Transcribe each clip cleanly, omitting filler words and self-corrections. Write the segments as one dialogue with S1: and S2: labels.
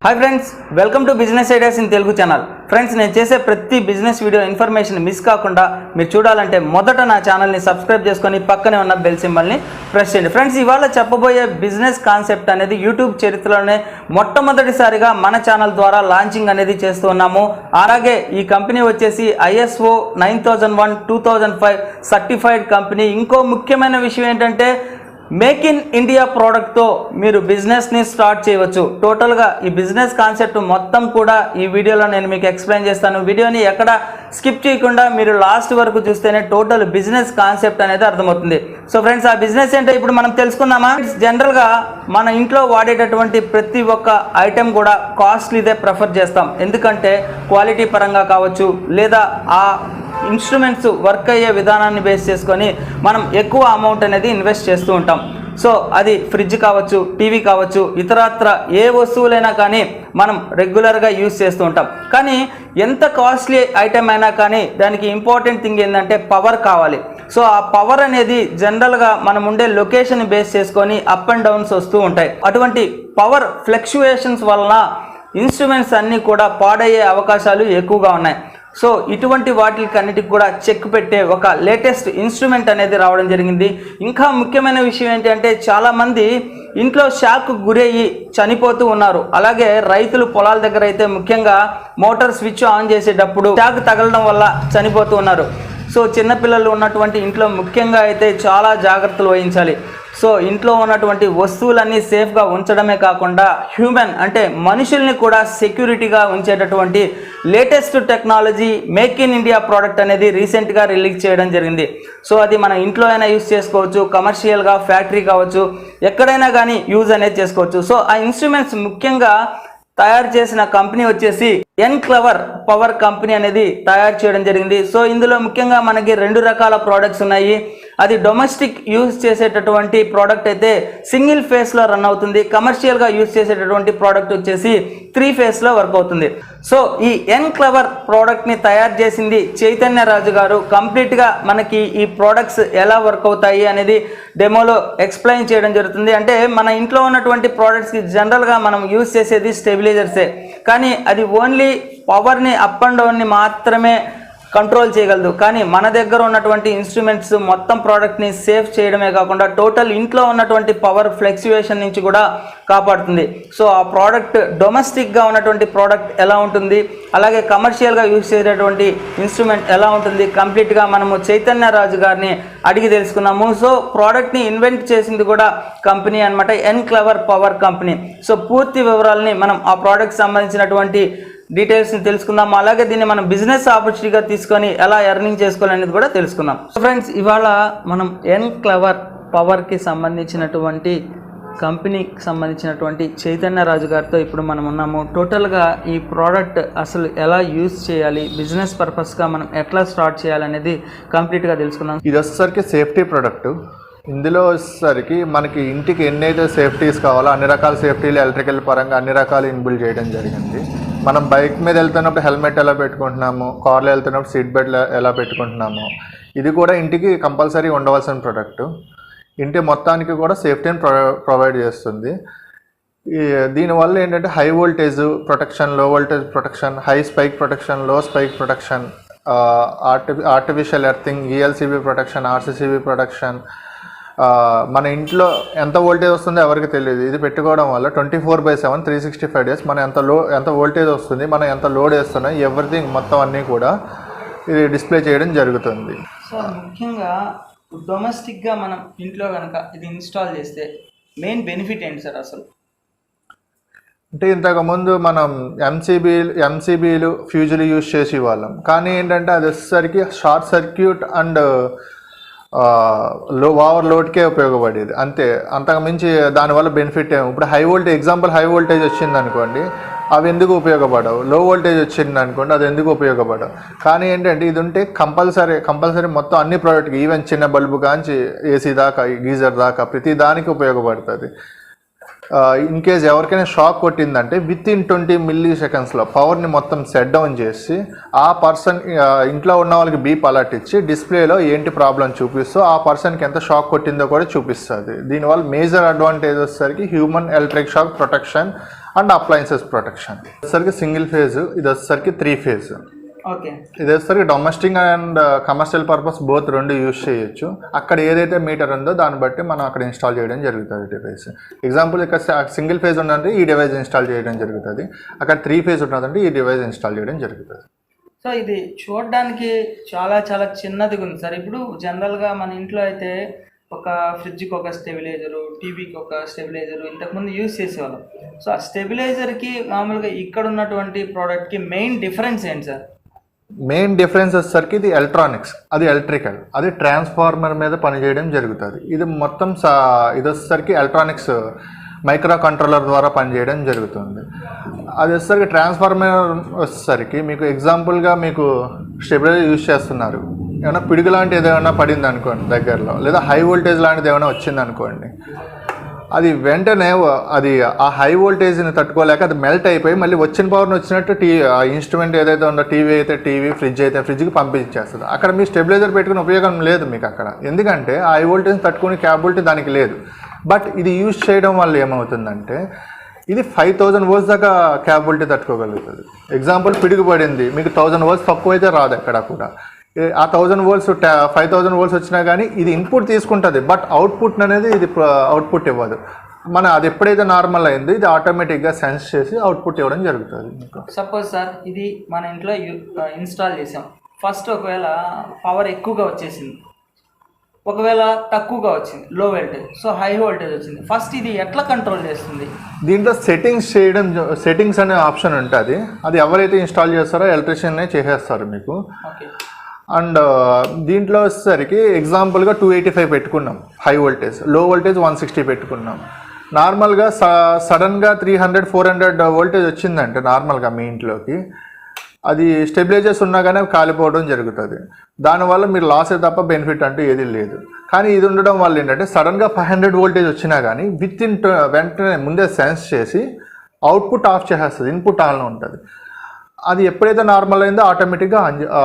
S1: Hi friends, welcome to business ideas in Telugu channel. Friends, నేను చేసే ప్రతి బిజినెస్ వీడియో ఇన్ఫర్మేషన్ మిస్ కాకుండా మీరు చూడాలంటే మొదట నా ఛానల్ని సబ్స్క్రైబ్ చేసుకొని పక్కనే ఉన్న బెల్ సింబల్ని ప్రెస్ చేయండి. ఫ్రెండ్స్, ఇవాళ చెప్పబోయే బిజినెస్ కాన్సెప్ట్ అనేది యూట్యూబ్ చరిత్రలోనే మొట్టమొదటిసారిగా మన ఛానల్ ద్వారా లాంచింగ్ అనేది చేస్తూ ఉన్నాము. అలాగే ఈ కంపెనీ వచ్చేసి ISO 9001 2005 సర్టిఫైడ్ కంపెనీ. ఇంకో ముఖ్యమైన విషయం ఏంటంటే మేక్ ఇన్ ఇండియా ప్రోడక్ట్తో మీరు బిజినెస్ని స్టార్ట్ చేయవచ్చు. టోటల్గా ఈ బిజినెస్ కాన్సెప్ట్ మొత్తం కూడా ఈ వీడియోలో నేను మీకు ఎక్స్ప్లెయిన్ చేస్తాను. వీడియోని ఎక్కడ స్కిప్ చేయకుండా మీరు లాస్ట్ వరకు చూస్తేనే టోటల్ బిజినెస్ కాన్సెప్ట్ అనేది అర్థమవుతుంది. సో ఫ్రెండ్స్, ఆ బిజినెస్ ఏంటో ఇప్పుడు మనం తెలుసుకుందామా. జనరల్గా మన ఇంట్లో వాడేటటువంటి ప్రతి ఒక్క ఐటెం కూడా కాస్ట్లీదే ప్రిఫర్ చేస్తాం. ఎందుకంటే క్వాలిటీ పరంగా కావచ్చు, లేదా ఆ ఇన్స్ట్రుమెంట్స్ వర్క్ అయ్యే విధానాన్ని బేస్ చేసుకొని మనం ఎక్కువ అమౌంట్ అనేది ఇన్వెస్ట్ చేస్తూ ఉంటాం. సో అది ఫ్రిడ్జ్ కావచ్చు, టీవీ కావచ్చు, ఇతరత్ర ఏ వస్తువులైనా కానీ మనం రెగ్యులర్గా యూజ్ చేస్తూ ఉంటాం. కానీ ఎంత కాస్ట్లీ ఐటెం అయినా కానీ దానికి ఇంపార్టెంట్ థింగ్ ఏంటంటే పవర్ కావాలి. సో ఆ పవర్ అనేది జనరల్గా మనం ఉండే లొకేషన్ బేస్ చేసుకొని అప్ అండ్ డౌన్స్ వస్తూ ఉంటాయి. అటువంటి పవర్ ఫ్లక్చుయేషన్స్ వలన ఇన్స్ట్రుమెంట్స్ అన్నీ కూడా పాడయ్యే అవకాశాలు ఎక్కువగా ఉన్నాయి. సో ఇటువంటి వాటికన్నిటికి కూడా చెక్ పెట్టే ఒక లేటెస్ట్ ఇన్స్ట్రుమెంట్ అనేది రావడం జరిగింది. ఇంకా ముఖ్యమైన విషయం ఏంటంటే చాలామంది ఇంట్లో షాక్ గురయ్యి చనిపోతూ ఉన్నారు. అలాగే రైతులు పొలాల దగ్గర అయితే ముఖ్యంగా మోటార్ స్విచ్ ఆన్ చేసేటప్పుడు షాక్ తగలడం వల్ల చనిపోతూ ఉన్నారు. సో చిన్నపిల్లలు ఉన్నటువంటి ఇంట్లో ముఖ్యంగా అయితే చాలా జాగ్రత్తలు వహించాలి. సో ఇంట్లో ఉన్నటువంటి వస్తువులన్నీ సేఫ్గా ఉంచడమే కాకుండా హ్యూమన్ అంటే మనుషుల్ని కూడా సెక్యూరిటీగా ఉంచేటటువంటి latest technology make in India product అనేది రీసెంట్గా రిలీజ్ చేయడం జరిగింది. సో అది మన ఇంట్లో అయినా యూజ్ చేసుకోవచ్చు, కమర్షియల్గా ఫ్యాక్టరీ కావచ్చు, ఎక్కడైనా కానీ యూజ్ అనేది చేసుకోవచ్చు. సో ఆ ఇన్స్ట్రుమెంట్స్ ముఖ్యంగా తయారు చేసిన కంపెనీ వచ్చేసి ఎన్క్లవర్ పవర్ కంపెనీ అనేది తయారు చేయడం జరిగింది. సో ఇందులో ముఖ్యంగా మనకి 2 రకాల ప్రోడక్ట్స్ ఉన్నాయి. అది డొమెస్టిక్ యూజ్ చేసేటటువంటి ప్రోడక్ట్ అయితే సింగిల్ ఫేస్లో రన్ అవుతుంది. కమర్షియల్గా యూజ్ చేసేటటువంటి ప్రోడక్ట్ వచ్చేసి 3 ఫేస్లో వర్క్ అవుతుంది. సో ఈ ఎన్క్లవర్ ప్రోడక్ట్ని తయారు చేసింది చైతన్య రాజు గారు. కంప్లీట్గా మనకి ఈ ప్రోడక్ట్స్ ఎలా వర్క్ అవుతాయి అనేది డెమోలో ఎక్స్ప్లెయిన్ చేయడం జరుగుతుంది. అంటే మన ఇంట్లో ఉన్నటువంటి ప్రోడక్ట్స్కి జనరల్గా మనం యూజ్ చేసేది స్టెబిలైజర్సే, కానీ అది ఓన్లీ పవర్ని అప్ అండ్ డౌన్ని మాత్రమే కంట్రోల్ చేయగలదు. కానీ మన దగ్గర ఉన్నటువంటి ఇన్స్ట్రుమెంట్స్ మొత్తం ప్రోడక్ట్ని సేఫ్ చేయడమే కాకుండా టోటల్ ఇంట్లో ఉన్నటువంటి పవర్ ఫ్లక్చుయేషన్ నుంచి కూడా కాపాడుతుంది. సో ఆ ప్రోడక్ట్ డొమెస్టిక్గా ఉన్నటువంటి ప్రోడక్ట్ ఎలా ఉంటుంది, అలాగే కమర్షియల్గా యూజ్ చేసేటటువంటి ఇన్స్ట్రుమెంట్ ఎలా ఉంటుంది, కంప్లీట్గా మనము చైతన్య రాజు గారిని అడిగి తెలుసుకున్నాము. సో ప్రోడక్ట్ని ఇన్వెంట్ చేసింది కూడా కంపెనీ అనమాట, ఎన్క్లవర్ పవర్ కంపెనీ. సో పూర్తి వివరాలని మనం ఆ ప్రోడక్ట్ సంబంధించినటువంటి డీటెయిల్స్ని తెలుసుకుందాం. అలాగే దీన్ని మనం బిజినెస్ ఆపర్చునిటీగా తీసుకొని ఎలా ఎర్నింగ్ చేసుకోవాలనేది కూడా తెలుసుకుందాం. ఫ్రెండ్స్, ఇవాళ మనం ఎన్క్లవర్ పవర్కి సంబంధించినటువంటి కంపెనీకి సంబంధించినటువంటి చైతన్య రాజు గారితో ఇప్పుడు మనం ఉన్నాము. టోటల్గా ఈ ప్రోడక్ట్ అసలు ఎలా యూజ్ చేయాలి, బిజినెస్ పర్పస్గా మనం ఎట్లా స్టార్ట్ చేయాలనేది కంప్లీట్గా తెలుసుకుందాం.
S2: ఇది వచ్చేసరికి సేఫ్టీ ప్రోడక్ట్. ఇందులో వచ్చేసరికి మనకి ఇంటికి ఎన్నైతే సేఫ్టీస్ కావాలో అన్ని రకాల సేఫ్టీలు ఎలక్ట్రికల్ పరంగా అన్ని రకాలు ఇన్బిల్డ్ చేయడం జరిగింది. మనం బైక్ మీద వెళ్తున్నప్పుడు హెల్మెట్ ఎలా పెట్టుకుంటున్నాము, కార్లో వెళ్తున్నప్పుడు సీట్ బెల్ట్ ఎలా పెట్టుకుంటున్నాము, ఇది కూడా ఇంటికి కంపల్సరీ ఉండవలసిన ప్రోడక్ట్. ఇంటి మొత్తానికి కూడా సేఫ్టీని ప్రొవైడ్ చేస్తుంది. దీనివల్ల ఏంటంటే high voltage protection, low voltage protection, high spike protection, low spike protection, artificial earthing, ELCB protection, RCCB protection. మన ఇంట్లో ఎంత వోల్టేజ్ వస్తుందో ఎవరికి తెలియదు. ఇది పెట్టుకోవడం వల్ల 24/7 365 డేస్ మనం ఎంత వోల్టేజ్ వస్తుంది, మనం ఎంత లోడ్ వేస్తున్నాం, ఎవ్రీథింగ్ మొత్తం అన్నీ కూడా ఇది డిస్ప్లే చేయడం జరుగుతుంది.
S1: సో ముఖ్యంగా డొమెస్టిక్గా మనం ఇంట్లో కనుక ఇది ఇన్స్టాల్ చేస్తే మెయిన్ బెనిఫిట్ ఏంటి సార్ అసలు?
S2: అంటే ఇంతకుముందు మనం ఎంసీబీలు ఫ్యూజులు యూజ్ చేసే వాళ్ళం. కానీ ఏంటంటే అది వచ్చేసరికి షార్ట్ సర్క్యూట్ అండ్ ఓవర్ లోడ్కే ఉపయోగపడేది అంతే. అంతకు మించి దానివల్ల బెనిఫిట్ ఏమో. ఇప్పుడు హై వోల్టేజ్ వచ్చింది అనుకోండి, అవి ఎందుకు ఉపయోగపడవు. లో వోల్టేజ్ వచ్చింది అనుకోండి, అది ఎందుకు ఉపయోగపడవు. కానీ ఏంటంటే ఇది ఉంటే కంపల్సరీ మొత్తం అన్ని ప్రోడక్ట్కి, ఈవెన్ చిన్న బల్బు కాంచి ఏసీ దాకా, గీజర్ దాకా ప్రతి దానికి ఉపయోగపడుతుంది. ఇన్ కేస్ ఎవరికైనా షాక్ కొట్టిందంటే విత్ ఇన్ 20 మిల్లీ సెకండ్స్లో పవర్ని మొత్తం సెట్ డౌన్ చేసి ఆ పర్సన్ ఇంట్లో ఉన్న వాళ్ళకి బీప్ అలర్ట్ ఇచ్చి డిస్ప్లేలో ఏంటి ప్రాబ్లం చూపిస్తూ ఆ పర్సన్కి ఎంత షాక్ కొట్టిందో కూడా చూపిస్తుంది. దీనివల్ల మేజర్ అడ్వాంటేజ్ వచ్చేసరికి human electric shock protection and appliances protection. వచ్చేసరికి సింగిల్ ఫేజ్, ఇది వచ్చేసరికి 3 ఫేజ్.
S1: ఓకే,
S2: ఇది వచ్చేసరికి domestic and commercial purpose both రెండు యూజ్ చేయొచ్చు. అక్కడ ఏదైతే మీటర్ ఉందో దాన్ని బట్టి మనం అక్కడ ఇన్స్టాల్ చేయడం జరుగుతుంది డివైస్. ఎగ్జాంపుల్ ఇక్కడ సింగిల్ ఫేజ్ ఉన్నదంటే ఈ డివైస్ ఇన్స్టాల్ చేయడం జరుగుతుంది, అక్కడ 3 ఫేజ్ ఉన్నదంటే ఈ డివైస్ ఇన్స్టాల్ చేయడం జరుగుతుంది.
S1: సో ఇది చూడడానికి చాలా చాలా చిన్నదిగా ఉంది సార్. ఇప్పుడు జనరల్గా మన ఇంట్లో అయితే ఒక ఫ్రిడ్జ్కి ఒక స్టెబిలైజరు, టీవీకి ఒక స్టెబిలైజరు ఇంతకుముందు యూజ్ చేసేవాళ్ళం. సో ఆ స్టెబిలైజర్కి మామూలుగా ఇక్కడ ఉన్నటువంటి ప్రోడక్ట్కి మెయిన్ డిఫరెన్స్ ఏంటి సార్?
S2: మెయిన్ డిఫరెన్స్ వచ్చేసరికి ఇది ఎలక్ట్రానిక్స్, అది ఎలక్ట్రికల్, అది ట్రాన్స్ఫార్మర్ మీద పనిచేయడం జరుగుతుంది. ఇది మొత్తం ఇది వచ్చేసరికి ఎలక్ట్రానిక్స్ మైక్రో కంట్రోలర్ ద్వారా పనిచేయడం జరుగుతుంది. అది వచ్చేసరికి ట్రాన్స్ఫార్మర్ వచ్చేసరికి మీకు ఎగ్జాంపుల్గా మీకు స్టెబిలైజర్ యూజ్ చేస్తున్నారు, ఏమైనా పిడుగు లాంటిది ఏమైనా పడింది అనుకోండి దగ్గరలో, లేదా హై వోల్టేజ్ లాంటిది ఏమైనా వచ్చింది అనుకోండి, అది వెంటనే అది ఆ హై వోల్టేజ్ని తట్టుకోలేక అది మెల్ట్ అయిపోయి మళ్ళీ వచ్చిన పవర్ని వచ్చినట్టు ఆ ఇన్స్ట్రుమెంట్ ఏదైతే ఉందో, టీవీ అయితే టీవీ, ఫ్రిడ్జ్ అయితే ఫ్రిడ్జ్కి పంపించేస్తుంది. అక్కడ మీ స్టెబిలైజర్ పెట్టుకునే ఉపయోగం లేదు మీకు అక్కడ, ఎందుకంటే ఆ హై వోల్టేజ్ని తట్టుకునే క్యాపబిలిటీ దానికి లేదు. బట్ ఇది యూజ్ చేయడం వల్ల ఏమవుతుందంటే ఇది 5000 వోల్ట్స్ దాకా క్యాపబిలిటీ తట్టుకోగలుగుతుంది. ఎగ్జాంపుల్ పిడుగు పడింది, మీకు 1000 వోల్ట్స్ తక్కువ అయితే రాదు ఎక్కడ కూడా. ఆ 1000 వోల్ట్స్ 5000 వోల్ట్స్ వచ్చినా కానీ ఇది ఇన్పుట్ తీసుకుంటుంది, బట్ అవుట్పుట్ అనేది ఇది అవుట్పుట్ ఇవ్వదు. అది ఎప్పుడైతే నార్మల్ అయిందో ఇది ఆటోమేటిక్గా సెన్స్ చేసి అవుట్పుట్ ఇవ్వడం జరుగుతుంది.
S1: సపోజ్ సార్ ఇది మన ఇంట్లో ఇన్స్టాల్ చేసాం, ఫస్ట్ ఒకవేళ పవర్ ఎక్కువగా వచ్చేసింది, ఒకవేళ తక్కువగా వచ్చింది లో వోల్టేజ్, సో హై వోల్టేజ్ వచ్చింది, ఫస్ట్ ఇది ఎట్లా కంట్రోల్ చేస్తుంది?
S2: దీంట్లో సెట్టింగ్స్ అనే ఆప్షన్ ఉంటుంది, అది ఎవరైతే ఇన్స్టాల్ చేస్తారో ఎలక్ట్రీషియన్నే చేసేస్తారు మీకు. అండ్ దీంట్లో వచ్చేసరికి ఎగ్జాంపుల్గా 285 పెట్టుకున్నాం హై వోల్టేజ్, లో వోల్టేజ్ 160 పెట్టుకున్నాం. నార్మల్గా సడన్గా 300-400 వోల్టేజ్ వచ్చిందంటే నార్మల్గా మీ ఇంట్లోకి అది స్టెబిలైజర్స్ ఉన్నా కానీ కాలిపోవడం జరుగుతుంది. దానివల్ల మీరు లాసే తప్ప బెనిఫిట్ అంటూ ఏది లేదు. కానీ ఇది ఉండడం వల్ల ఏంటంటే సడన్గా 500 వోల్టేజ్ వచ్చినా కానీ వెంటనే ముందే సెన్స్ చేసి అవుట్పుట్ ఆఫ్ చేసేస్తుంది, ఇన్పుట్ ఆన్లో ఉంటుంది. అది ఎప్పుడైతే నార్మల్ అయిందో ఆటోమేటిక్గా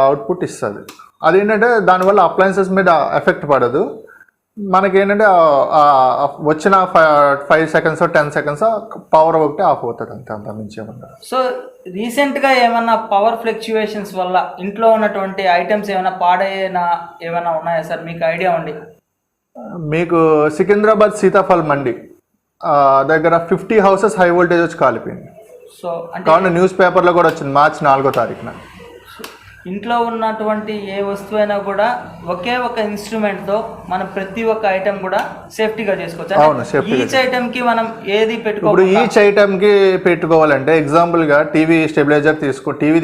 S2: అవుట్పుట్ ఇస్తుంది. అదేంటంటే దానివల్ల అప్లయన్సెస్ మీద ఎఫెక్ట్ పడదు. మనకేంటంటే వచ్చిన 5 సెకండ్స్ 10 సెకండ్స్ పవర్ ఒకటి ఆఫ్ అవుతుంది, అంత మించి ఏమన్నా.
S1: సో రీసెంట్గా ఏమన్నా పవర్ ఫ్లక్చుయేషన్స్ వల్ల ఇంట్లో ఉన్నటువంటి ఐటమ్స్ ఏమైనా పాడైనా ఏమైనా ఉన్నాయా సార్? మీకు ఐడియా ఉండి
S2: మీకు సికింద్రాబాద్ సీతాఫల్ మండి దగ్గర 50 హౌసెస్ హై వోల్టేజ్ వచ్చి కాలిపోయింది.
S1: సో
S2: అంటే న్యూస్ పేపర్లో కూడా వచ్చింది March 4వ తారీఖున.
S1: ఇంట్లో ఉన్నటువంటి ఏ వస్తువైనా కూడా ఒకే ఒక ఇన్స్ట్రుమెంట్తో మనం ప్రతి ఒక్క ఐటమ్ కూడా సేఫ్టీగా చేసుకోవచ్చు.
S2: అవును,
S1: ఈచ్ ఐటమ్కి మనం ఏది
S2: ఇప్పుడు ఈచ్ ఐటమ్కి పెట్టుకోవాలంటే ఎగ్జాంపుల్గా టీవీ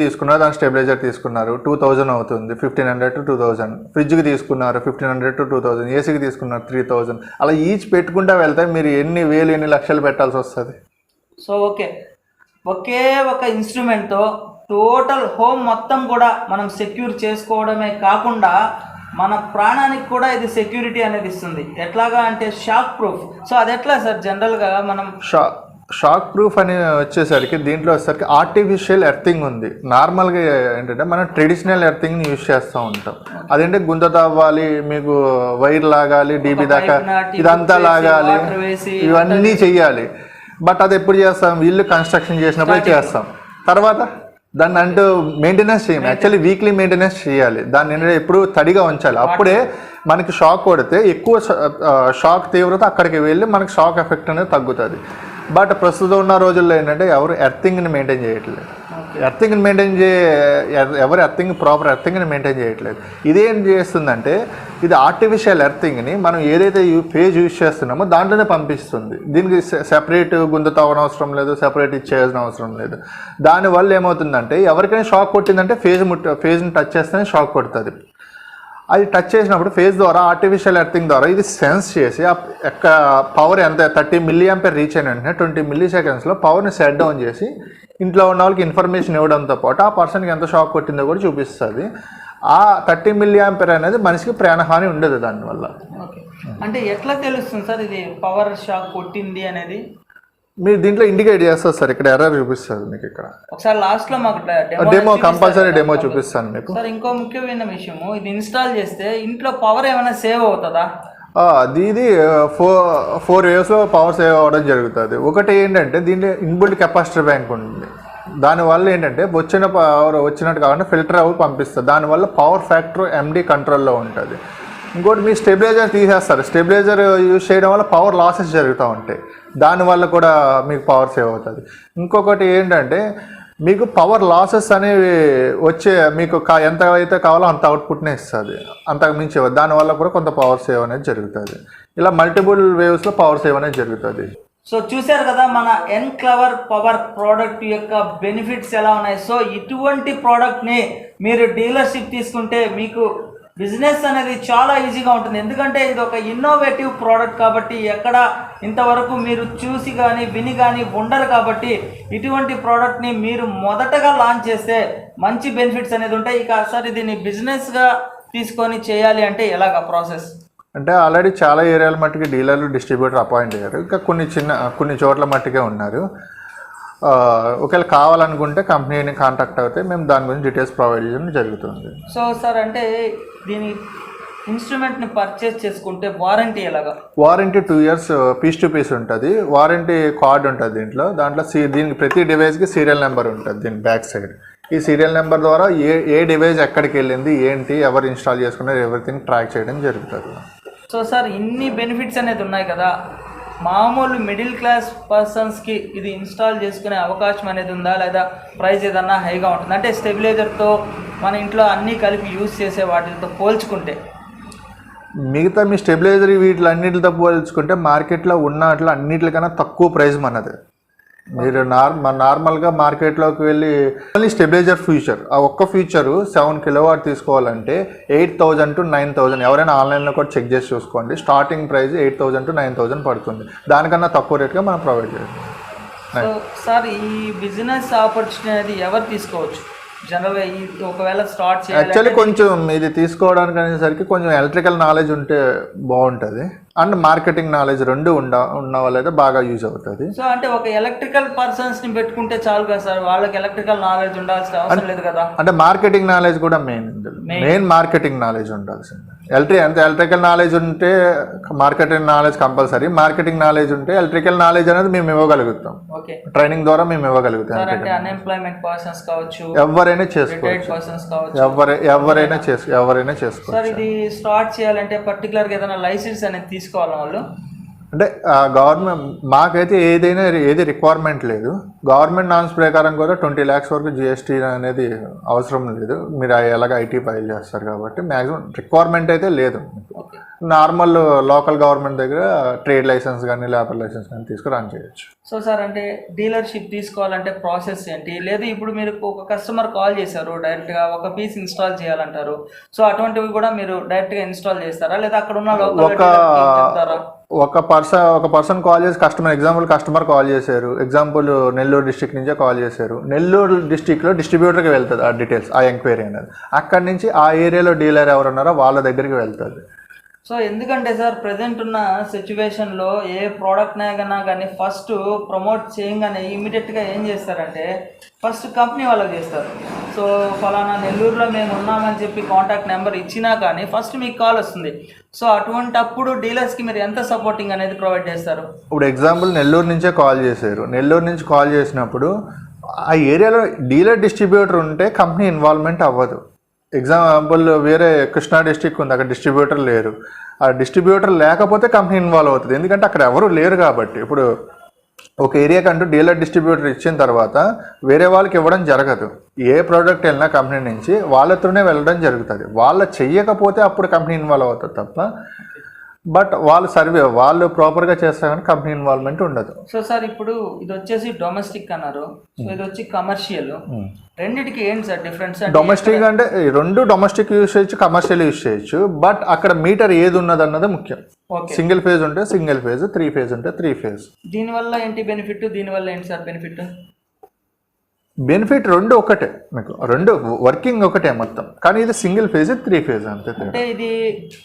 S2: తీసుకున్నారు, దాని స్టెబిలైజర్ తీసుకున్నారు 2000 అవుతుంది, 1500 to 2000. ఫ్రిడ్జ్కి తీసుకున్నారు 1500 to 2000, ఏసీకి తీసుకున్నారు 3000. అలా ఈచ్ పెట్టుకుంటా వెళ్తే మీరు ఎన్ని లక్షలు పెట్టాల్సి వస్తుంది.
S1: సో ఒకే ఒక ఇన్స్ట్రుమెంట్తో టోటల్ హోమ్ మొత్తం కూడా మనం సెక్యూర్ చేసుకోవడమే కాకుండా మన ప్రాణానికి కూడా ఇది సెక్యూరిటీ అనేది ఇస్తుంది. ఎట్లాగా అంటే షాక్ ప్రూఫ్. సో అది ఎట్లా సార్ జనరల్గా మనం
S2: షాక్ ప్రూఫ్ అని వచ్చేసరికి దీంట్లో వచ్చేసరికి ఆర్టిఫిషియల్ ఎర్తింగ్ ఉంది. నార్మల్గా ఏంటంటే మనం ట్రెడిషనల్ ఎర్తింగ్ని యూజ్ చేస్తూ ఉంటాం. అదేంటే గుంత తవ్వాలి, మీకు వైర్ లాగాలి, డీబీ దాకా ఇదంతా లాగాలి, ఇవన్నీ చెయ్యాలి. బట్ అది ఎప్పుడు చేస్తాం? ఇల్లు కన్స్ట్రక్షన్ చేసినప్పుడే చేస్తాం. తర్వాత దాన్ని అంటూ మెయింటెనెన్స్ చేయం. యాక్చువల్లీ వీక్లీ మెయింటెనెన్స్ చేయాలి. దాన్ని ఏంటంటే ఎప్పుడు తడిగా ఉంచాలి. అప్పుడే మనకి షాక్ కొడితే ఎక్కువ షాక్ తీవ్రత అక్కడికి వెళ్ళి మనకి షాక్ ఎఫెక్ట్ అనేది తగ్గుతుంది. బట్ ప్రస్తుతం ఉన్న రోజుల్లో ఏంటంటే ఎవరు ఎర్తింగ్ని మెయింటైన్ చేయట్లేదు. ప్రాపర్ ఎర్తింగ్ని మెయింటైన్ చేయట్లేదు. ఇదేం చేస్తుందంటే ఇది ఆర్టిఫిషియల్ ఎర్తింగ్ని మనం ఏదైతే పేజ్ యూజ్ చేస్తున్నామో దాంట్లోనే పంపిస్తుంది. దీనికి సెపరేట్ గుంత తవ్వనవసరం లేదు, సెపరేట్ ఇచ్చేయాల్సిన అవసరం లేదు. దానివల్ల ఏమవుతుందంటే ఎవరికైనా షాక్ కొట్టిందంటే ఫేజ్ని టచ్ చేస్తేనే షాక్ కొడుతుంది. అది టచ్ చేసినప్పుడు ఫేజ్ ద్వారా ఆర్టిఫిషియల్ ఎర్తింగ్ ద్వారా ఇది సెన్స్ చేసి పవర్ ఎంత 30 మిల్లీ యాంపియర్ రీచ్ అయిన వెంటనే 20 మిల్లీ సెకండ్స్లో పవర్ని సెట్ డౌన్ చేసి ఇంట్లో ఉన్న వాళ్ళకి ఇన్ఫర్మేషన్ ఇవ్వడంతో పాటు ఆ పర్సన్కి ఎంత షాక్ కొట్టిందో కూడా చూపిస్తుంది. ఆ 30 మిల్లీ యాంపియర్ అనేది మనిషికి ప్రాణహాని ఉండదు దానివల్ల.
S1: అంటే ఎట్లా తెలుస్తుంది సార్ ఇది పవర్ షాక్ కొట్టింది అనేది?
S2: మీరు దీంట్లో ఇండికేట్ చేస్తారు సార్, ఇక్కడ ఎర్రర్ చూపిస్తుంది మీకు. ఇక్కడ
S1: ఒకసారి లాస్ట్ లో మాకు
S2: డెమో కంపల్సరీ డెమో చూపిస్తాను మీకు.
S1: సార్ ఇంకో ముఖ్యమైన విషయము, ఇది ఇన్స్టాల్ చేస్తే ఇంట్లో పవర్ ఏమైనా సేవ్ అవుతుందా?
S2: ఇది 4 వేవ్స్లో పవర్ సేవ్ అవ్వడం జరుగుతుంది. ఒకటి ఏంటంటే దీంట్లో ఇన్బుల్ట్ కెపాసిటర్ బ్యాంక్ ఉంటుంది. దానివల్ల ఏంటంటే వచ్చిన పవర్ వచ్చినట్టు కాకుండా ఫిల్టర్ అవి పంపిస్తుంది. దానివల్ల పవర్ ఫ్యాక్టర్ MD కంట్రోల్లో ఉంటుంది. ఇంకోటి మీ స్టెబిలైజర్ తీసేస్తారు. స్టెబిలైజర్ యూజ్ చేయడం వల్ల పవర్ లాసెస్ జరుగుతూ ఉంటాయి. దానివల్ల కూడా మీకు పవర్ సేవ్ అవుతుంది. ఇంకొకటి ఏంటంటే మీకు పవర్ లాసెస్ అనేవి వచ్చే మీకు ఎంత అయితే కావాలో అంత అవుట్పుట్నే ఇస్తుంది, అంతకు మించి దానివల్ల కూడా కొంత పవర్ సేవ్ అనేది జరుగుతుంది. ఇలా మల్టిపుల్ వేవ్స్లో పవర్ సేవ్ అనేది జరుగుతుంది.
S1: సో చూశారు కదా మన ఎన్క్లవర్ పవర్ ప్రోడక్ట్ యొక్క బెనిఫిట్స్ ఎలా ఉన్నాయి. సో ఇటువంటి ప్రోడక్ట్ని మీరు డీలర్షిప్ తీసుకుంటే మీకు బిజినెస్ అనేది చాలా ఈజీగా ఉంటుంది. ఎందుకంటే ఇది ఒక ఇన్నోవేటివ్ ప్రోడక్ట్ కాబట్టి ఎక్కడ ఇంతవరకు మీరు చూసి కానీ విని కానీ ఉండరు. కాబట్టి ఇటువంటి ప్రోడక్ట్ని మీరు మొదటగా లాంచ్ చేస్తే మంచి బెనిఫిట్స్ అనేది ఉంటాయి. ఇక సార్ దీన్ని బిజినెస్గా తీసుకొని చేయాలి అంటే ఎలాగా ప్రాసెస్?
S2: అంటే ఆల్రెడీ చాలా ఏరియాల మట్టుకి డీలర్లు డిస్ట్రిబ్యూటర్ అపాయింట్ అయ్యారు. ఇంకా కొన్ని చోట్ల మట్టుకే ఉన్నారు. ఒకవేళ కావాలనుకుంటే కంపెనీని కాంటాక్ట్ అవుతే మేము దాని గురించి డీటెయిల్స్ ప్రొవైడ్ చేయడం జరుగుతుంది.
S1: సో సార్ అంటే దీని ఇన్స్ట్రుమెంట్ని పర్చేస్ చేసుకుంటే వారంటీ ఎలాగా?
S2: Warranty 2 years piece to piece ఉంటుంది. వారంటీ కార్డ్ ఉంటుంది దాంట్లో దీనికి ప్రతి డివైస్కి సీరియల్ నెంబర్ ఉంటుంది. దీని బ్యాక్ సైడ్ ఈ సీరియల్ నెంబర్ ద్వారా ఏ డివైస్ ఎక్కడికి వెళ్ళింది ఏంటి ఎవరు ఇన్స్టాల్ చేసుకున్నారు ఎవ్రీథింగ్ ట్రాక్ చేయడం జరుగుతుంది.
S1: సో సార్ ఇన్ని బెనిఫిట్స్ అనేది ఉన్నాయి కదా, మామూలు మిడిల్ క్లాస్ పర్సన్స్కి ఇది ఇన్స్టాల్ చేసుకునే అవకాశం అనేది ఉందా, లేదా ప్రైస్ ఏదన్నా హైగా ఉంటుంది? అంటే స్టెబిలైజర్తో మన ఇంట్లో అన్నీ కలిపి యూజ్ చేసే వాటితో పోల్చుకుంటే
S2: మిగతా మీ స్టెబిలైజర్ వీటిలన్నిటితో పోల్చుకుంటే మార్కెట్లో ఉన్న వాటిలో అన్నిటికన్నా తక్కువ ప్రైస్ మనది. మీరు నార్మల్గా మార్కెట్లోకి వెళ్ళి ఓన్లీ స్టెబిలైజర్ ఫీచర్, ఆ ఒక్క ఫీచరు 7 kW తీసుకోవాలంటే 8,000 to 9,000. ఎవరైనా ఆన్లైన్లో కూడా చెక్ చేసి చూసుకోండి. స్టార్టింగ్ ప్రైస్ 8,000 to 9,000 పడుతుంది. దానికన్నా తక్కువ రేట్గా మనం ప్రొవైడ్ చేస్తాం.
S1: సార్ ఈ బిజినెస్ ఆపర్చునిటీ అనేది ఎవరు తీసుకోవచ్చు జనరల్గా? ఒకవేళ స్టార్ట్ చేయాలి
S2: యాక్చువల్లీ కొంచెం ఇది తీసుకోవడానికి అనేసరికి కొంచెం ఎలక్ట్రికల్ నాలెడ్జ్ ఉంటే బాగుంటుంది అండ్ మార్కెటింగ్ నాలెడ్జ్ రెండు ఉన్న వాళ్ళైతే బాగా యూజ్ అవుతుంది.
S1: సో అంటే ఒక ఎలక్ట్రికల్ పర్సన్స్ ని పెట్టుకుంటే చాలు కదా సార్, వాళ్ళకి ఎలక్ట్రికల్ నాలెడ్జ్ ఉండాల్సిన అవసరం లేదు కదా?
S2: అంటే మార్కెటింగ్ నాలెడ్జ్ కూడా మెయిన్ మార్కెటింగ్ నాలెడ్జ్ ఉండాల్సింది. ఎలక్ట్రికల్ నాలెడ్జ్ ఉంటే marketing knowledge compulsory. Marketing knowledge ఉంటే ఎలక్ట్రికల్ నాలెడ్జ్ అనేది మేము ఇవ్వగలుగుతాం. ట్రైనింగ్ ద్వారా మేము ఇవ్వగలుగుతాం.
S1: అన్ఎంప్లాయ్మెంట్ పర్సన్స్ కావచ్చు,
S2: ఎవరైనా చేసుకోవచ్చు, ఎవరైనా చేసుకోవచ్చు.
S1: సార్ ఇది స్టార్ట్ చేయాలంటే పర్టికులర్ గా ఏదైనా లైసెన్స్ అనేది తీసుకోవాలి వాళ్ళు?
S2: అంటే గవర్నమెంట్ మాకైతే ఏది రిక్వైర్మెంట్ లేదు. గవర్నమెంట్ నామ్స్ ప్రకారం కూడా 20 lakhs వరకు GST అనేది అవసరం లేదు. మీరు ఎలాగ IT ఫైల్ చేస్తారు కాబట్టి మ్యాక్సిమం రిక్వైర్మెంట్ అయితే లేదు. నార్మల్ లోకల్ గవర్నమెంట్ దగ్గర ట్రేడ్ లైసెన్స్ కానీ లేబర్ లైసెన్స్ కానీ తీసుకుని రన్ చేయొచ్చు.
S1: సో సార్ అంటే డీలర్షిప్ తీసుకోవాలంటే ప్రాసెస్ ఏంటి? లేదు ఇప్పుడు మీరు ఒక కస్టమర్ కాల్ చేశారు, డైరెక్ట్గా ఒక పీస్ ఇన్స్టాల్ చేయాలంటారు. సో అటువంటివి కూడా మీరు డైరెక్ట్గా ఇన్స్టాల్ చేస్తారా, లేదా అక్కడ ఉన్న లోకల్ చెప్తారా?
S2: ఒక పర్సన్ కాల్ చేసి కస్టమర్ కాల్ చేశారు. ఎగ్జాంపుల్ నెల్లూరు డిస్ట్రిక్ట్ నుంచే కాల్ చేశారు. నెల్లూరు డిస్ట్రిక్ట్లో డిస్ట్రిబ్యూటర్కి వెళ్తుంది ఆ డీటెయిల్స్, ఆ ఎంక్వైరీ అనేది. అక్కడి నుంచి ఆ ఏరియాలో డీలర్ ఎవరున్నారో వాళ్ళ దగ్గరికి వెళ్తుంది.
S1: సో ఎందుకంటే సార్ ప్రజెంట్ ఉన్న సిచ్యువేషన్లో ఏ ప్రోడక్ట్నే కన్నా కానీ ఫస్ట్ ప్రమోట్ చేయగానే ఇమీడియట్గా ఏం చేస్తారంటే ఫస్ట్ కంపెనీ వాళ్ళకి చేస్తారు. సో ఫలానా నెల్లూరులో మేము ఉన్నామని చెప్పి కాంటాక్ట్ నెంబర్ ఇచ్చినా కానీ ఫస్ట్ మీకు కాల్ వస్తుంది. సో అటువంటి అప్పుడు డీలర్స్కి మీరు ఎంత సపోర్టింగ్ అనేది ప్రొవైడ్ చేస్తారు?
S2: ఇప్పుడు ఎగ్జాంపుల్ నెల్లూరు నుంచే కాల్ చేశారు. నెల్లూరు నుంచి కాల్ చేసినప్పుడు ఆ ఏరియాలో డీలర్ డిస్ట్రిబ్యూటర్ ఉంటే కంపెనీ ఇన్వాల్వ్మెంట్ అవ్వదు. ఎగ్జాంపుల్ వేరే కృష్ణా డిస్ట్రిక్ట్ ఉంది, అక్కడ డిస్ట్రిబ్యూటర్ లేరు. ఆ డిస్ట్రిబ్యూటర్ లేకపోతే కంపెనీ ఇన్వాల్వ్ అవుతుంది, ఎందుకంటే అక్కడ ఎవరు లేరు కాబట్టి. ఇప్పుడు ఒక ఏరియాకి అంటూ డీలర్ డిస్ట్రిబ్యూటర్ ఇచ్చిన తర్వాత వేరే వాళ్ళకి ఇవ్వడం జరగదు. ఏ ప్రోడక్ట్ వెళ్ళినా కంపెనీ నుంచి వాళ్ళతోనే వెళ్ళడం జరుగుతుంది. వాళ్ళు చెయ్యకపోతే అప్పుడు కంపెనీ ఇన్వాల్వ్ అవుతుంది తప్ప, బట్ వాళ్ళు ప్రాపర్గా చేస్తారు కానీ కంపెనీ ఇన్వాల్వ్మెంట్ ఉండదు.
S1: సో సార్ ఇప్పుడు ఇది వచ్చేసి డొమెస్టిక్ అన్నారు, సో ఇది వచ్చి కమర్షియల్. రెండిటికి ఏంటి సార్ డిఫరెన్స్?
S2: డొమెస్టిక్ అంటే రెండు డొమెస్టిక్ యూజ్ చేయొచ్చు, కమర్షియల్ యూజ్ చేయొచ్చు. బట్ అక్కడ మీటర్ ఏది ఉన్నది అన్నది ముఖ్యం. సింగిల్ ఫేజ్ ఉంటే సింగిల్ ఫేజ్, 3 phase ఉంటే 3 phase.
S1: దీనివల్ల ఏంటి బెనిఫిట్, దీనివల్ల ఏంటి సార్ బెనిఫిట్?
S2: బెనిఫిట్ రెండు ఒకటే, మీకు రెండు వర్కింగ్ ఒకటే మొత్తం, కానీ ఇది సింగిల్ ఫేజ్ 3 ఫేజ్ అంతే.
S1: అంటే ఇది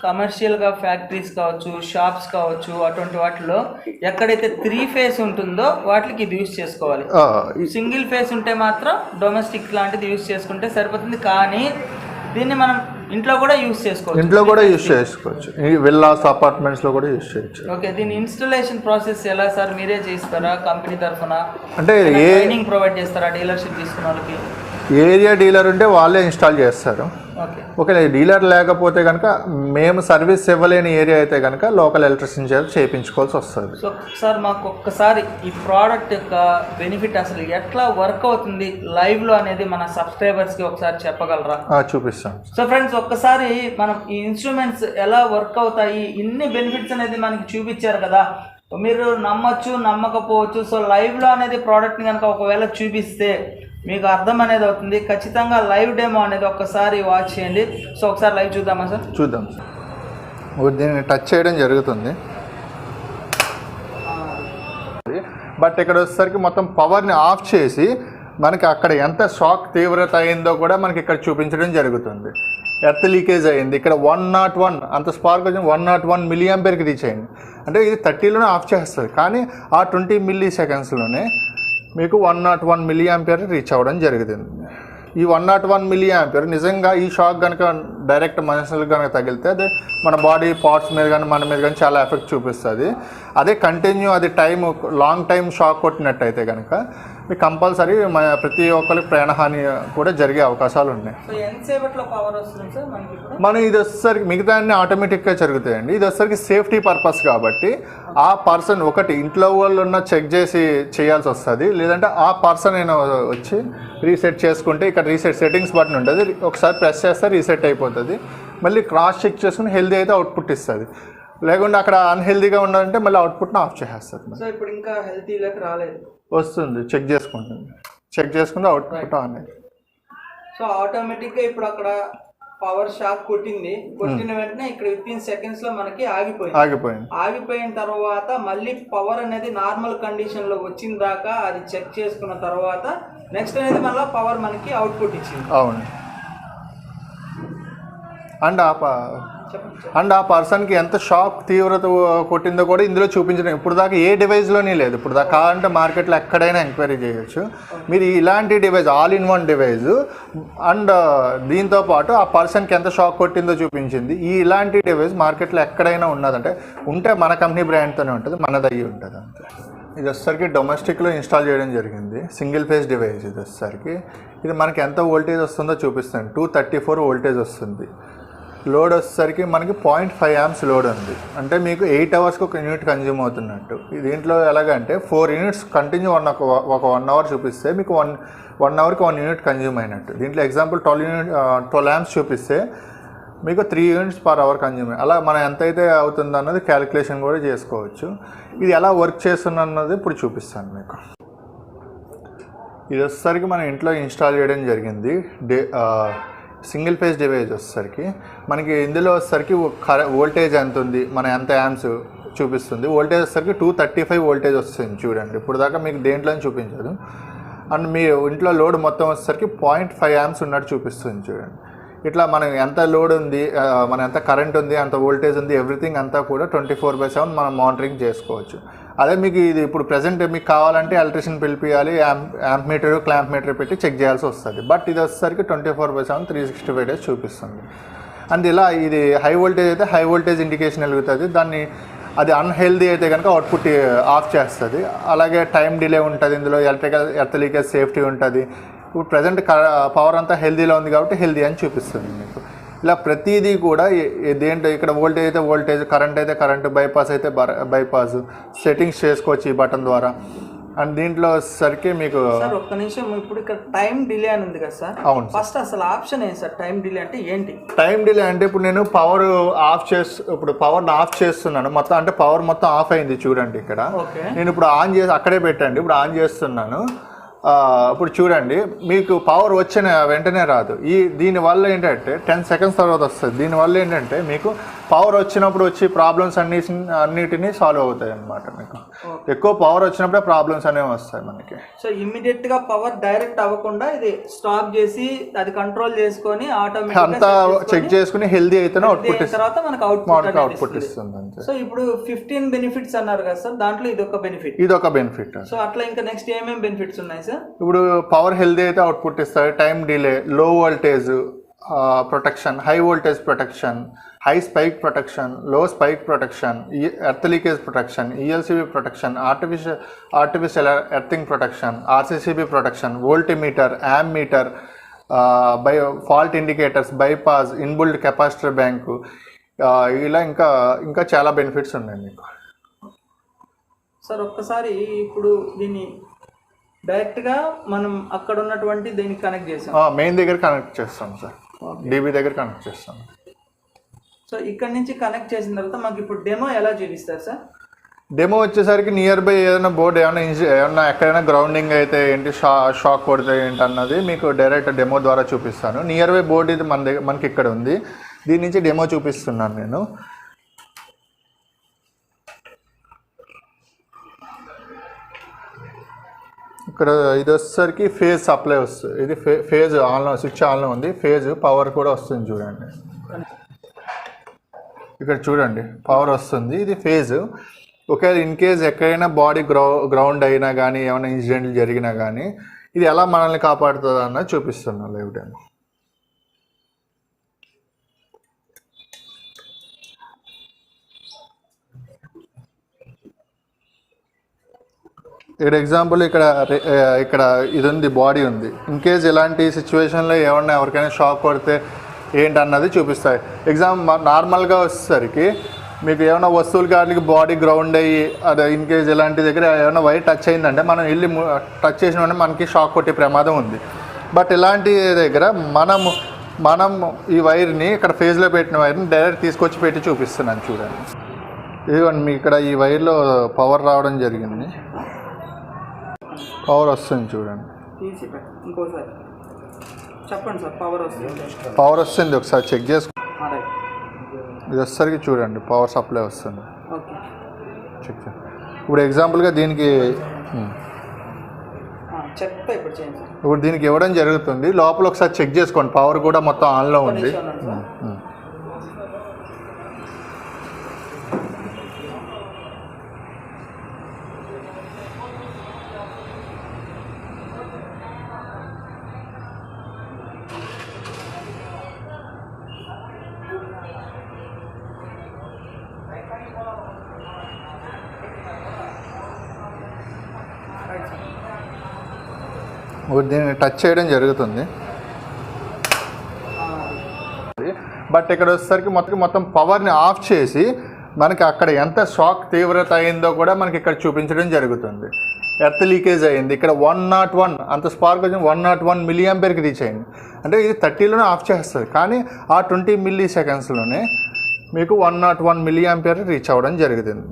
S1: కమర్షియల్గా ఫ్యాక్టరీస్ కావచ్చు, షాప్స్ కావచ్చు, అటువంటి వాటిలో ఎక్కడైతే 3 ఫేజ్ ఉంటుందో వాటికి ఇది యూస్ చేసుకోవాలి. సింగిల్ ఫేజ్ ఉంటే మాత్రం డొమెస్టిక్ లాంటిది యూస్ చేసుకుంటే సరిపోతుంది. కానీ దీన్ని మనం ఇంట్లో కూడా యూస్ చేసుకోవచ్చు,
S2: ఈ విల్లాస్ అపార్ట్మెంట్స్లో కూడా యూస్ చేయొచ్చు.
S1: ఓకే, దీని ఇన్స్టలేషన్ ప్రాసెస్ ఎలా సార్? మీరే చేస్తారా కంపెనీ తరఫున?
S2: అంటే
S1: ట్రైనింగ్ ప్రొవైడ్ చేస్తారా డీలర్షిప్ తీసుకున్న వాళ్ళకి?
S2: ఏరియా డీలర్ ఉంటే వాళ్ళే ఇన్స్టాల్ చేస్తారు. ఒకవేళ డీలర్ లేకపోతే కనుక మేము సర్వీస్ ఇవ్వలేని ఏరియా అయితే కనుక లోకల్ ఎలక్ట్రిషియన్ చేత చేయించుకోవాల్సి వస్తుంది.
S1: సో సార్ మాకు ఒక్కసారి ఈ ప్రోడక్ట్ యొక్క బెనిఫిట్ అసలు ఎట్లా వర్క్ అవుతుంది లైవ్లో అనేది మన సబ్స్క్రైబర్స్కి ఒకసారి చెప్పగలరా?
S2: చూపిస్తాం.
S1: సో ఫ్రెండ్స్, ఒక్కసారి మనం ఈ ఇన్స్ట్రుమెంట్స్ ఎలా వర్క్ అవుతాయి, ఇన్ని బెనిఫిట్స్ అనేది మనకి చూపించారు కదా, మీరు నమ్మచ్చు నమ్మకపోవచ్చు. సో లైవ్లో అనేది ప్రోడక్ట్ని కనుక ఒకవేళ చూపిస్తే మీకు అర్థం అనేది అవుతుంది. ఖచ్చితంగా లైవ్ డెమో అనేది ఒక్కసారి వాచ్ చేయండి. సో ఒకసారి లైవ్ చూద్దామా సార్?
S2: చూద్దాం సార్. దీన్ని టచ్ చేయడం జరుగుతుంది, బట్ ఇక్కడ వచ్చేసరికి మొత్తం పవర్ని ఆఫ్ చేసి మనకి అక్కడ ఎంత షాక్ తీవ్రత అయిందో కూడా మనకి ఇక్కడ చూపించడం జరుగుతుంది. ఎర్త్ లీకేజ్ అయ్యింది ఇక్కడ 101, అంత స్పార్క్ వచ్చి 101 మిల్లీ ఆంపియర్కి రీచ్ అయింది. అంటే ఇది 30లోనే ఆఫ్ చేస్తుంది, కానీ ఆ 20 మిల్లీ సెకండ్స్లోనే మీకు 101 మిల్లీ ఆంపియర్ రీచ్ అవ్వడం జరుగుతుంది. ఈ 101 మిల్లీ ఆంపియర్ నిజంగా ఈ షాక్ కనుక డైరెక్ట్ మనుషులకు కనుక తగిలితే అదే మన బాడీ పార్ట్స్ మీద కానీ మన మీద కానీ చాలా ఎఫెక్ట్ చూపిస్తుంది. అదే కంటిన్యూ అది లాంగ్ టైం షాక్ కొట్టినట్టయితే కనుక మీకు కంపల్సరీ ప్రతి ఒక్కరికి ప్రాణహాని కూడా జరిగే అవకాశాలు ఉన్నాయి. మనం ఇది వచ్చేసరికి మిగతా అన్ని ఆటోమేటిక్గా జరుగుతాయండి. ఇది వచ్చేసరికి సేఫ్టీ పర్పస్ కాబట్టి ఆ పర్సన్ ఒకటి ఇంట్లో వాళ్ళు ఉన్న చెక్ చేసి చేయాల్సి వస్తుంది, లేదంటే ఆ పర్సన్ అయినా వచ్చి రీసెట్ చేసుకుంటే ఇక్కడ రీసెట్ సెట్టింగ్స్ బటన్ ఉంటుంది, ఒకసారి ప్రెస్ చేస్తే రీసెట్ అయిపోతుంది. మళ్ళీ క్రాస్ చెక్ చేసుకుని హెల్దీ అయితే అవుట్పుట్ ఇస్తుంది, లేకుంటే అక్కడ అన్హెల్దీగా ఉండాలంటే మళ్ళీ అవుట్పుట్ని ఆఫ్ చేసేస్తుంది.
S1: సో ఇప్పుడు ఇంకా హెల్తీలోకి రాలేదు,
S2: వస్తుంది, చెక్ చేసుకుంటే అవుట్పుట్ ఆన్ అయ్యింది.
S1: సో ఆటోమేటిక్గా ఇప్పుడు అక్కడ పవర్ షాక్ కొట్టిన వెంటనే ఇక్కడ వితిన్ సెకండ్స్ లో మనకి ఆగిపోయిన తర్వాత మళ్ళీ పవర్ అనేది నార్మల్ కండిషన్ లో వచ్చిన దాకా అది చెక్ చేసుకున్న తర్వాత నెక్స్ట్ అనేది మళ్ళీ పవర్ మనకి అవుట్పుట్ ఇచ్చింది.
S2: అవును. అండ్ ఆ పర్సన్కి ఎంత షాక్ తీవ్రత కొట్టిందో కూడా ఇందులో చూపించడం ఇప్పుడు దాకా ఏ డివైస్లోనే లేదు. ఇప్పుడు దాకా కావాలంటే మార్కెట్లో ఎక్కడైనా ఎంక్వైరీ చేయొచ్చు. మీరు ఇలాంటి device all in one device and దీంతో పాటు ఆ పర్సన్కి ఎంత షాక్ కొట్టిందో చూపించింది. ఇలాంటి డివైస్ మార్కెట్లో ఎక్కడైనా ఉన్నదంటే ఉంటే మన కంపెనీ బ్రాండ్తోనే ఉంటుంది, మనది అయ్యి ఉంటుంది అంతే. ఇది వచ్చేసరికి డొమెస్టిక్లో ఇన్స్టాల్ చేయడం జరిగింది, సింగిల్ ఫేజ్ డివైస్. ఇది వచ్చేసరికి ఇది మనకి ఎంత వోల్టేజ్ వస్తుందో చూపిస్తాను. 234 వోల్టేజ్ వస్తుంది. లోడ్ వచ్చేసరికి మనకి 0.5 amps లోడ్ ఉంది, అంటే మీకు 8 hours ఒక యూనిట్ కన్జ్యూమ్ అవుతున్నట్టు. దీంట్లో ఎలాగంటే 4 యూనిట్స్ కంటిన్యూ ఒక 1 hour చూపిస్తే మీకు 1 hourకి 1 యూనిట్ కన్జ్యూమ్ అయినట్టు. దీంట్లో ఎగ్జాంపుల్ 12 amps చూపిస్తే మీకు 3 యూనిట్స్ పర్ అవర్ కన్జ్యూమ్. అలా మనం ఎంతైతే అవుతుందో అన్నది క్యాలిక్యులేషన్ కూడా చేసుకోవచ్చు. ఇది ఎలా వర్క్ చేస్తుంది అన్నది ఇప్పుడు చూపిస్తాను మీకు. ఇది వచ్చేసరికి మన ఇంట్లో ఇన్స్టాల్ చేయడం జరిగింది. సింగిల్ ఫేజ్ డివైస్ వచ్చేసరికి మనకి ఇందులో వచ్చేసరికి వోల్టేజ్ ఎంత ఉంది, మన ఎంత యాంప్స్ చూపిస్తుంది. వోల్టేజ్ వచ్చేసరికి 235 వోల్టేజ్ వస్తుంది చూడండి. ఇప్పుడు దాకా మీకు దేంట్లో చూపించదు. అండ్ మీ ఇంట్లో లోడ్ మొత్తం వచ్చేసరికి 0.5 amps ఉన్నట్టు చూపిస్తుంది చూడండి. ఇట్లా మనం ఎంత లోడ్ ఉంది, మన ఎంత కరెంట్ ఉంది, అంత వోల్టేజ్ ఉంది, ఎవ్రీథింగ్ అంతా కూడా 24/7 మనం మానిటరింగ్ చేసుకోవచ్చు. అదే మీకు ఇది ఇప్పుడు ప్రజెంట్ మీకు కావాలంటే ఎలక్ట్రిషియన్ పిలిపియాలి, యాంప్ మీటర్ క్లాంప్ మీటర్ పెట్టి చెక్ చేయాల్సి వస్తుంది. బట్ ఇది వచ్చేసరికి 24/7 365 days చూపిస్తుంది. అండ్ ఇలా ఇది హై వోల్టేజ్ అయితే హై వోల్టేజ్ ఇండికేషన్ వెలుగుతుంది, దాన్ని అది అన్హెల్దీ అయితే కనుక అవుట్పుట్ ఆఫ్ చేస్తుంది. అలాగే టైం డిలే ఉంటుంది, ఇందులో ఎర్త్ లీకేజ్ సేఫ్టీ ఉంటుంది. ఇప్పుడు ప్రజెంట్ పవర్ అంతా హెల్దీలో ఉంది కాబట్టి హెల్దీ అని చూపిస్తుంది మీకు. ఇలా ప్రతిదీ కూడా దేంట్లో ఇక్కడ వోల్టేజ్ అయితే వోల్టేజ్, కరెంట్ అయితే కరెంటు, బైపాస్ అయితే బైపాస్ సెట్టింగ్స్ చేసుకోవచ్చు ఈ బటన్ ద్వారా. అండ్ దీంట్లో వచ్చేసరికి మీకు
S1: ఒక్క నిమిషం, ఇప్పుడు ఇక్కడ టైం డిలే అని ఉంది కదా సార్?
S2: అవును.
S1: ఫస్ట్ అసలు ఆప్షన్ ఏంటి సార్? టైం డిలే అంటే ఏంటి?
S2: టైం డిలే అంటే ఇప్పుడు నేను పవర్ని ఆఫ్ చేస్తున్నాను మొత్తం, అంటే పవర్ మొత్తం ఆఫ్ అయింది చూడండి ఇక్కడ. నేను ఇప్పుడు ఆన్ చేసి అక్కడే పెట్టండి, ఇప్పుడు ఆన్ చేస్తున్నాను. ఇప్పుడు చూడండి, మీకు పవర్ వచ్చిన వెంటనే రాదు. దీనివల్ల ఏంటంటే 10 సెకండ్స్ తర్వాత వస్తుంది. దీనివల్ల ఏంటంటే మీకు పవర్ వచ్చినప్పుడు వచ్చి ప్రాబ్లమ్స్ అన్నిటినీ సాల్వ్ అవుతాయి అన్నమాట. మీకు ఎక్కువ పవర్ వచ్చినప్పుడే ప్రాబ్లమ్స్ అనేవి వస్తాయి మనకి.
S1: సో ఇమ్మీడియట్ పవర్ డైరెక్ట్ అవ్వకుండా ఇది స్టాప్ చేసి అది కంట్రోల్ చేసుకొని ఆటోమేటిక్
S2: అంతా చెక్ చేసుకుని హెల్దీ అయితేనే అవుట్పుట్
S1: తర్వాత మనకు
S2: అవుట్పుట్ ఇస్తుంది అంతే.
S1: సో ఇప్పుడు 15 బెనిఫిట్స్ అన్నారు కదా సార్, దాంట్లో ఇది ఒక బెనిఫిట్. సో అట్లా ఇంకా నెక్స్ట్ ఏమేమి బెనిఫిట్స్ ఉన్నాయి సార్?
S2: ఇప్పుడు పవర్ హెల్దీ అయితే అవుట్పుట్ ఇస్తారు, time delay, low voltage protection, high voltage protection, high spike protection, low spike protection, earth leakage protection, ELCB protection, artificial earthing protection, RCCB protection, voltmeter, amp meter, fault indicators, bypass, inbuilt capacitor bank, ఇలా ఇంకా చాలా benefits ఉన్నాయి మీకు.
S1: Sir ఒక్కసారి ఇప్పుడు దీన్ని డైరెక్ట్గా మనం అక్కడ ఉన్నటువంటి దీనికి కనెక్ట్ చేస్తాం,
S2: మెయిన్ దగ్గర కనెక్ట్ చేస్తాం సార్, డీబీ దగ్గర కనెక్ట్ చేస్తాం.
S1: సో ఇక్కడ నుంచి కనెక్ట్ చేసిన తర్వాత మాకు ఇప్పుడు డెమో ఎలా చూపిస్తారు సార్?
S2: డెమో వచ్చేసరికి నియర్ బై ఏదైనా బోర్డు ఏమన్నా ఎక్కడైనా గ్రౌండింగ్ అయితే ఏంటి, షాక్ కొడితే ఏంటి అన్నది మీకు డైరెక్ట్ డెమో ద్వారా చూపిస్తాను. నియర్ బై బోర్డు ఇది మనకి ఇక్కడ ఉంది, దీని నుంచి డెమో చూపిస్తున్నాను నేను. ఇక్కడ ఇది వచ్చేసరికి ఫేజ్ సప్లై వస్తుంది, ఇది ఫేజ్ ఆన్లో, స్విచ్ ఆన్లో ఉంది, ఫేజ్ పవర్ కూడా వస్తుంది చూడండి. ఇక్కడ చూడండి పవర్ వస్తుంది, ఇది ఫేజ్. ఒకవేళ ఇన్ కేస్ ఎక్కడైనా బాడీ గ్రౌండ్ అయినా కానీ ఏమైనా ఇన్సిడెంట్లు జరిగినా కానీ ఇది ఎలా మనల్ని కాపాడుతుంది అన్నది చూపిస్తున్నాను లైవ్ డెమో. ఇక్కడ ఎగ్జాంపుల్ ఇక్కడ ఇది ఉంది, బాడీ ఉంది. ఇన్ కేస్ ఇలాంటి సిచ్యువేషన్లో ఏమన్నా ఎవరికైనా షాక్ కొడితే ఏంటన్నది చూపిస్తాయి. నార్మల్గా వచ్చేసరికి మీకు ఏమైనా వస్తువులు వాటికి బాడీ గ్రౌండ్ అయ్యి అదే ఇన్ కేస్ ఇలాంటి దగ్గర ఏమైనా వైర్ టచ్ అయిందంటే మనం వెళ్ళి టచ్ చేసిన వెంటనే మనకి షాక్ కొట్టే ప్రమాదం ఉంది. బట్ ఇలాంటి దగ్గర మనం ఈ వైర్ని ఇక్కడ ఫేజ్లో పెట్టిన వైర్ని డైరెక్ట్ తీసుకొచ్చి పెట్టి చూపిస్తున్నాను చూడండి. ఇదిగోండి మీ ఇక్కడ ఈ వైర్లో పవర్ రావడం జరిగింది, పవర్ వస్తుంది చూడండి.
S1: ఇంకోసారి చెప్పండి సార్,
S2: పవర్ వస్తుంది, ఒకసారి చెక్ చేసుకో. ఇది వచ్చేసరికి చూడండి పవర్ సప్లై వస్తుంది. చెక్ ఇప్పుడు ఎగ్జాంపుల్గా దీనికి ఇప్పుడు దీనికి ఇవ్వడం జరుగుతుంది. లోపల ఒకసారి చెక్ చేసుకోండి, పవర్ కూడా మొత్తం ఆన్లో ఉంది. దీన్ని టచ్ చేయడం జరుగుతుంది. బట్ ఇక్కడ వచ్చేసరికి మొత్తం పవర్ని ఆఫ్ చేసి మనకి అక్కడ ఎంత షాక్ తీవ్రత అయిందో కూడా మనకి ఇక్కడ చూపించడం జరుగుతుంది. ఎర్త్ లీకేజ్ అయింది, ఇక్కడ 101 అంత స్పార్క్ వచ్చి 101 మిల్లీ యాంపియర్కి రీచ్ అయింది. అంటే ఇది 30లోనే ఆఫ్ చేస్తుంది, కానీ ఆ 20 మిల్లీ సెకండ్స్లోనే మీకు 101 మిల్లీ యాంపియర్ రీచ్ అవ్వడం జరుగుతుంది.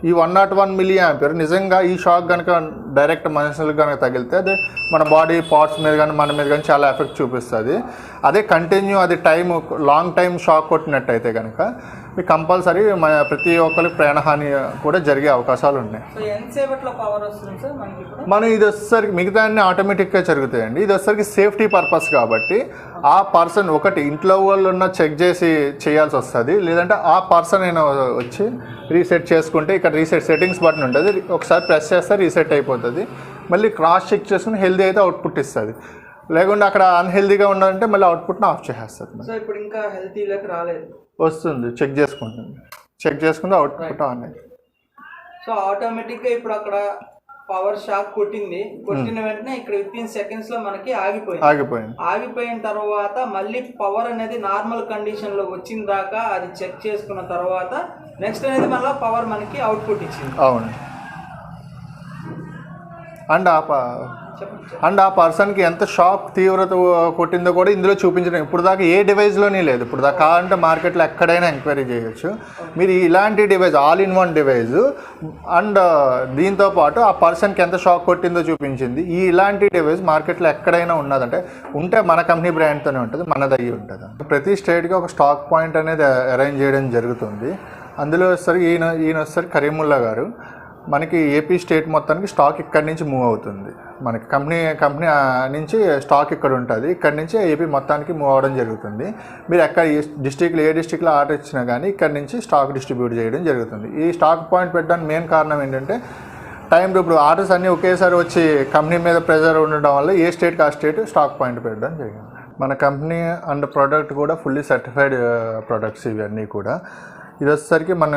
S2: ఈ 101 మిల్లీ యాంపియర్ నిజంగా ఈ షాక్ కనుక డైరెక్ట్ మనుషులకు కనుక తగిలితే అది మన బాడీ పార్ట్స్ మీద కానీ మన మీద కానీ చాలా ఎఫెక్ట్ చూపిస్తుంది. అదే కంటిన్యూ అది లాంగ్ టైం షాక్ కొట్టినట్టయితే కనుక మీకు కంపల్సరీ ప్రతి ఒక్కరికి ప్రాణహాని కూడా జరిగే అవకాశాలు ఉన్నాయి. మనం ఇది వచ్చేసరికి మిగతా అన్ని ఆటోమేటిక్గా జరుగుతాయండి. ఇది వచ్చేసరికి సేఫ్టీ పర్పస్ కాబట్టి ఆ పర్సన్ ఒకటి ఇంట్లో వాళ్ళు ఉన్న చెక్ చేసి చేయాల్సి వస్తుంది, లేదంటే ఆ పర్సన్ అయినా వచ్చి రీసెట్ చేసుకుంటే ఇక్కడ రీసెట్ సెట్టింగ్స్ బటన్ ఉంటుంది, ఒకసారి ప్రెస్ చేస్తే రీసెట్ అయిపోతుంది. మళ్ళీ క్రాస్ చెక్ చేసుకుని హెల్దీ అయితే అవుట్పుట్ ఇస్తుంది, లేకుండా అక్కడ అన్హెల్దీగా ఉండాలంటే మళ్ళీ అవుట్పుట్ని ఆఫ్ చేసేస్తుంది.
S1: సో ఇప్పుడు ఇంకా హెల్తీలోకి రాలేదు,
S2: వస్తుంది చెక్ చేసుకుంటే అవుట్పుట్ ఆన్ అయ్యింది.
S1: సో ఆటోమేటిక్గా ఇప్పుడు అక్కడ పవర్ షాక్ కొట్టిన వెంటనే ఇక్కడ వితిన్ సెకండ్స్ లో మనకి ఆగిపోయిన తర్వాత మళ్ళీ పవర్ అనేది నార్మల్ కండిషన్ లో వచ్చిన దాకా అది చెక్ చేసుకున్న తర్వాత నెక్స్ట్ అనేది మళ్ళీ పవర్ మనకి అవుట్పుట్ ఇచ్చింది.
S2: అవును. అండ్ అండ్ ఆ పర్సన్కి ఎంత షాక్ తీవ్రత కొట్టిందో కూడా ఇందులో చూపించడం ఇప్పుడు దాకా ఏ డివైస్లోనే లేదు. ఇప్పుడు దాకా కావాలంటే మార్కెట్లో ఎక్కడైనా ఎంక్వైరీ చేయొచ్చు. మీరు ఇలాంటి device all in one device and దీంతో పాటు ఆ పర్సన్కి ఎంత షాక్ కొట్టిందో చూపించింది. ఇలాంటి డివైస్ మార్కెట్లో ఎక్కడైనా ఉన్నదంటే ఉంటే మన కంపెనీ బ్రాండ్తోనే ఉంటుంది, మనది అయ్యి ఉంటుంది. ప్రతి స్టేట్కి ఒక స్టాక్ పాయింట్ అనేది అరేంజ్ చేయడం జరుగుతుంది. అందులో వచ్చేసరికి ఈయన వచ్చేసరికి కరీముల్లా గారు మనకి ఏపీ స్టేట్ మొత్తానికి స్టాక్ ఇక్కడి నుంచి మూవ్ అవుతుంది. మనకి కంపెనీ నుంచి స్టాక్ ఇక్కడ ఉంటుంది, ఇక్కడి నుంచి ఏపీ మొత్తానికి మూవ్ అవ్వడం జరుగుతుంది. మీరు ఎక్కడ ఏ డిస్టిక్లో ఆర్డర్ ఇచ్చినా కానీ ఇక్కడి నుంచి స్టాక్ డిస్ట్రిబ్యూట్ చేయడం జరుగుతుంది. ఈ స్టాక్ పాయింట్ పెట్టడానికి మెయిన్ కారణం ఏంటంటే ఇప్పుడు ఆర్డర్స్ అన్నీ ఒకేసారి వచ్చి కంపెనీ మీద ప్రెజర్ ఉండడం వల్ల ఏ స్టేట్కి ఆ స్టేట్ స్టాక్ పాయింట్ పెట్టడం జరిగింది. మన కంపెనీ అండ్ ప్రోడక్ట్ కూడా ఫుల్లీ సర్టిఫైడ్ ప్రొడక్ట్స్ ఇవన్నీ కూడా. ఇది వచ్చేసరికి మన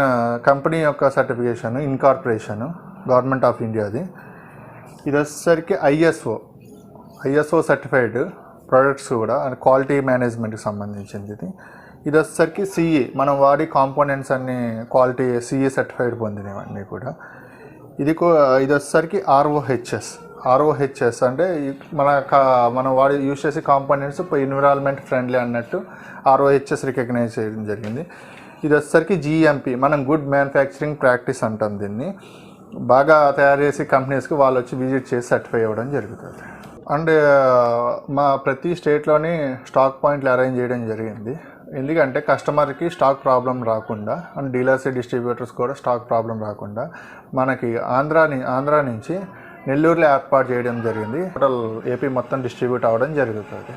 S2: కంపెనీ యొక్క సర్టిఫికేషన్ ఇన్కార్పొరేషన్ గవర్నమెంట్ ఆఫ్ ఇండియాది. ఇది వచ్చేసరికి ఐఎస్ఓ సర్టిఫైడ్ ప్రొడక్ట్స్ కూడా అండ్ క్వాలిటీ మేనేజ్మెంట్కి సంబంధించింది. ఇది వచ్చేసరికి సిఈ మనం వాడి కాంపోనెంట్స్ అన్ని క్వాలిటీ సిఈ సర్టిఫైడ్ పొందినవన్నీ కూడా. ఇది వచ్చేసరికి ఆర్ఓహెచ్ఎస్ అంటే మనం వాడి యూజ్ చేసే కాంపోనెంట్స్ ఎన్విరాన్మెంట్ ఫ్రెండ్లీ అన్నట్టు ఆర్ఓహెచ్ఎస్ రికగ్నైజ్ చేయడం జరిగింది. ఇది వచ్చేసరికి జిఎంపి మనం గుడ్ మ్యానుఫ్యాక్చరింగ్ ప్రాక్టీస్ అంటాం దీన్ని. బాగా తయారు చేసే కంపెనీస్కి వాళ్ళు వచ్చి విజిట్ చేసి సర్టిఫై అవ్వడం జరుగుతుంది. అండ్ మా ప్రతి స్టేట్లోని స్టాక్ పాయింట్లు అరేంజ్ చేయడం జరిగింది. ఎందుకంటే కస్టమర్కి స్టాక్ ప్రాబ్లం రాకుండా అండ్ డీలర్స్ డిస్ట్రిబ్యూటర్స్ కూడా స్టాక్ ప్రాబ్లం రాకుండా మనకి ఆంధ్రా నుంచి నెల్లూరులో ఏర్పాటు చేయడం జరిగింది. టోటల్ ఏపీ మొత్తం డిస్ట్రిబ్యూట్ అవ్వడం జరుగుతుంది.